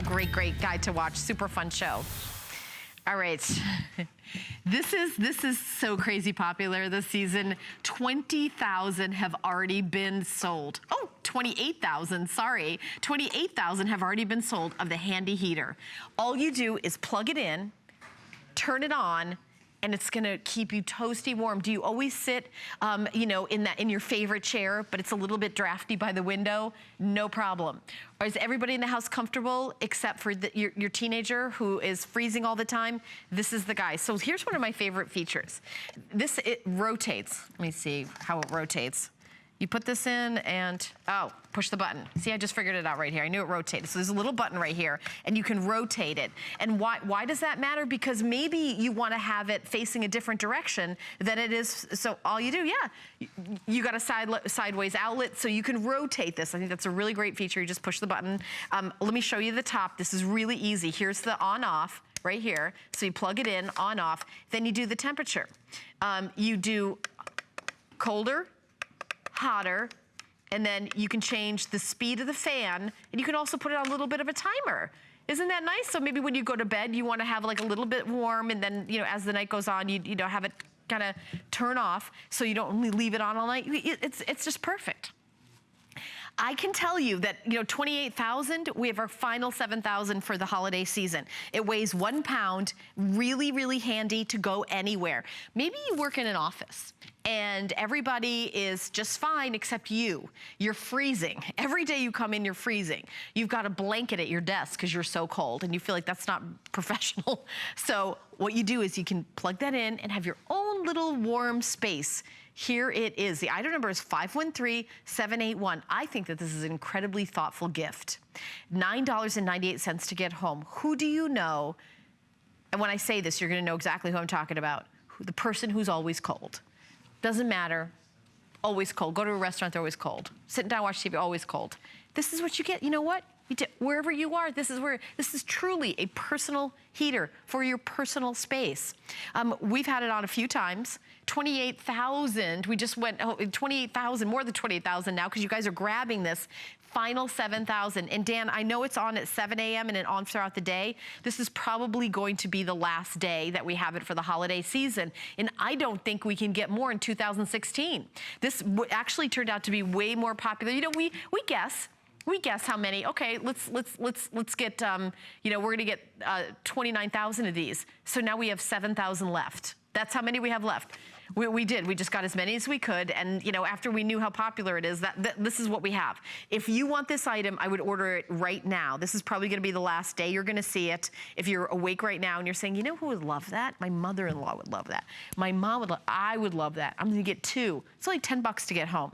great, great guide to watch. Super fun show. All right. This is so crazy popular this season. 20,000 have already been sold. Oh, 28,000, sorry. 28,000 have already been sold of the handy heater. All you do is plug it in, turn it on, and it's gonna keep you toasty warm. Do you always sit, you know, in your favorite chair, but it's a little bit drafty by the window? No problem. Or is everybody in the house comfortable except for your teenager who is freezing all the time? This is the guy. So here's one of my favorite features. It rotates. Let me see how it rotates. You put this in and, oh, push the button. See, I just figured it out right here. I knew it rotated. So there's a little button right here and you can rotate it. And why does that matter? Because maybe you wanna have it facing a different direction than it is. So all you do, yeah, you got a sideways outlet so you can rotate this. I think that's a really great feature. You just push the button. Let me show you the top. This is really easy. Here's the on off right here. So you plug it in, on off, then you do the temperature. You do colder, hotter, and then you can change the speed of the fan, and you can also put it on a little bit of a timer. Isn't that nice? So maybe when you go to bed, you wanna have like a little bit warm, and then, you know, as the night goes on, you know, have it kind of turn off so you don't only leave it on all night. It's just perfect. I can tell you that, you know, 28,000, we have our final 7,000 for the holiday season. It weighs 1 pound, really, really handy to go anywhere. Maybe you work in an office and everybody is just fine except you. You're freezing. Every day you come in, you're freezing. You've got a blanket at your desk because you're so cold and you feel like that's not professional. So what you do is you can plug that in and have your own little warm space. Here it is. The item number is 513781. I think that this is an incredibly thoughtful gift. $9.98 to get home. Who do you know? And when I say this, you're gonna know exactly who I'm talking about. The person who's always cold. Doesn't matter, always cold. Go to a restaurant, they're always cold. Sitting down, watch TV, always cold. This is what you get. You know what? Wherever you are, this is truly a personal heater for your personal space. We've had it on a few times. 28,000, we just went, 28,000, more than 28,000 now, because you guys are grabbing this. Final 7,000. And Dan, I know it's on at 7 a.m. and it on throughout the day. This is probably going to be the last day that we have it for the holiday season. And I don't think we can get more in 2016. This actually turned out to be way more popular. You know, we guess. We guess how many. Okay, let's get, you know, we're gonna get 29,000 of these. So now we have 7,000 left. That's how many we have left. We did, we just got as many as we could, and you know, after we knew how popular it is, this is what we have. If you want this item, I would order it right now. This is probably gonna be the last day you're gonna see it. If you're awake right now and you're saying, you know who would love that? My mother-in-law would love that. My mom would I would love that. I'm gonna get 2. It's only 10 bucks to get home.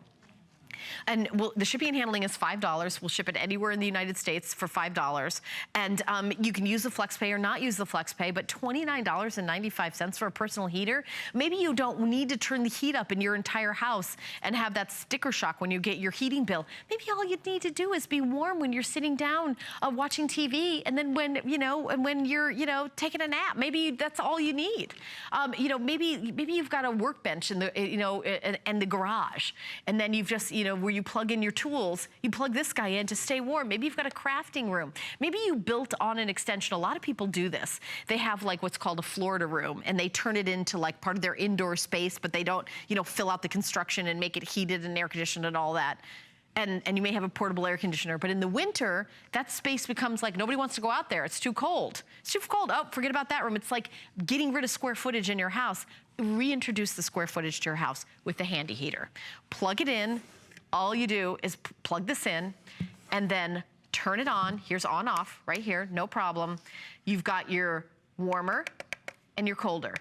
And the shipping and handling is $5. We'll ship it anywhere in the United States for $5. And you can use the FlexPay or not use the FlexPay, but $29.95 for a personal heater. Maybe you don't need to turn the heat up in your entire house and have that sticker shock when you get your heating bill. Maybe all you need to do is be warm when you're sitting down watching TV, and then when, you know, and when you're, you know, taking a nap. Maybe that's all you need. You know, maybe you've got a workbench in the, you know, in the garage, and then you've just, you know, where you plug in your tools, you plug this guy in to stay warm. Maybe you've got a crafting room. Maybe you built on an extension. A lot of people do this. They have like what's called a Florida room, and they turn it into like part of their indoor space, but they don't, you know, fill out the construction and make it heated and air conditioned and all that. And you may have a portable air conditioner, but in the winter, that space becomes like nobody wants to go out there. It's too cold. It's too cold. Oh, forget about that room. It's like getting rid of square footage in your house. Reintroduce the square footage to your house with the handy heater. Plug it in. All you do is plug this in and then turn it on. Here's on off right here, no problem. You've got your warmer and your colder.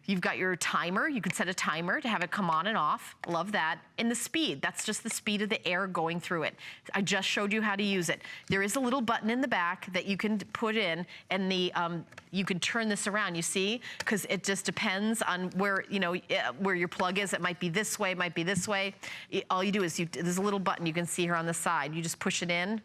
You've got your timer. You can set a timer to have it come on and off. Love that. And the speed, that's just the speed of the air going through it. I just showed you how to use it. There is a little button in the back that you can put in, and the you can turn this around, you see? Because it just depends on where, you know, where your plug is. It might be this way, it might be this way. All you do is, there's a little button you can see here on the side. You just push it in,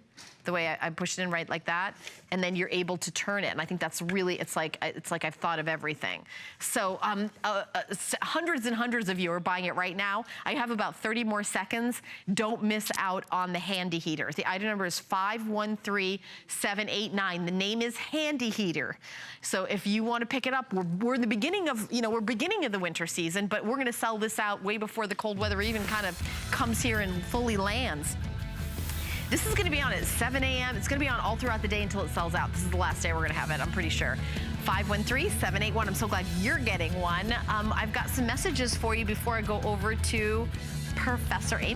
the way I push it in right like that, and then you're able to turn it. And I think that's really, it's like I've thought of everything. So hundreds and hundreds of you are buying it right now. I have about 30 more seconds. Don't miss out on the handy heater. The item number is 513789. The name is Handy Heater. So if you want to pick it up, we're in the beginning of, you know, we're beginning of the winter season, but we're going to sell this out way before the cold weather even kind of comes here and fully lands. This is going to be on at 7 a.m. It's going to be on all throughout the day until it sells out. This is the last day we're going to have it, I'm pretty sure. 513-781. I'm so glad you're getting one. I've got some messages for you before I go over to Professor Amy.